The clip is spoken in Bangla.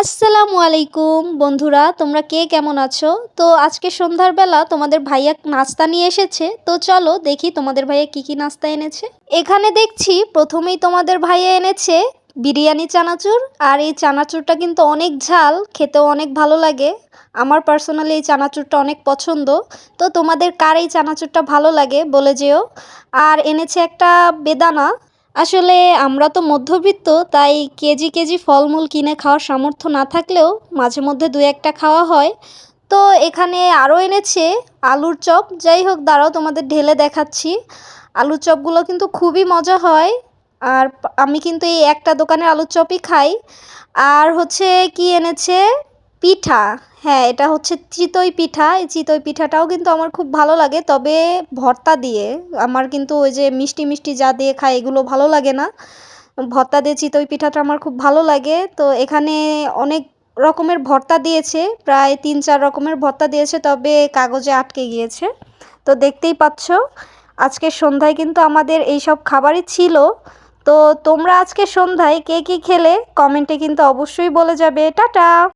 আসসালামু আলাইকুম বন্ধুরা, তোমরা কে কেমন আছো? তো আজকে সন্ধ্যার বেলা তোমাদের ভাইয়া নাস্তা নিয়ে এসেছে। তো চলো দেখি তোমাদের ভাইয়া কি কি নাস্তা এনেছে। এখানে দেখছি প্রথমেই তোমাদের ভাইয়া এনেছে বিরিয়ানি চানাচুর। আর এই চানাচুরটা কিন্তু অনেক ঝাল, খেতেও অনেক ভালো লাগে। আমার পার্সোনালি এই চানাচুরটা অনেক পছন্দ। তো তোমাদের কার এই চানাচুরটা ভালো লাগে বলে যেও। আর এনেছে একটা বেদানা। আসলে আমরা তো মধ্যবিত্ত, তাই কেজি কেজি ফলমূল কিনে খাওয়ার সামর্থ্য না থাকলেও মাঝে মধ্যে দু একটা খাওয়া হয়। তো এখানে আরও এনেছে আলুর চপ। যাই হোক, দাঁড়াও তোমাদের ঢেলে দেখাচ্ছি। আলুর চপগুলো কিন্তু খুবই মজা হয়। আর আমি কিন্তু এই একটা দোকানের আলুর চপই খাই। আর হচ্ছে কি এনেছে, পিঠা। হ্যাঁ, এটা হচ্ছে চিতই পিঠা। এই চিতই পিঠাটাও কিন্তু আমার খুব ভালো লাগে, তবে ভর্তা দিয়ে। আমার কিন্তু ওই যে মিষ্টি মিষ্টি যা দিয়ে খাই এগুলো ভালো লাগে না। ভর্তা দিয়ে চিতই পিঠাটা আমার খুব ভালো লাগে। তো এখানে অনেক রকমের ভর্তা দিয়েছে, প্রায় ৩-৪ রকমের ভর্তা দিয়েছে, তবে কাগজে আটকে গিয়েছে। তো দেখতেই পাচ্ছ আজকে সন্ধ্যায় কিন্তু আমাদের এইসব খাবারই ছিল। তো তোমরা আজকে সন্ধ্যায় কে কী খেলে কমেন্টে কিন্তু অবশ্যই বলে যাবে। টাটা।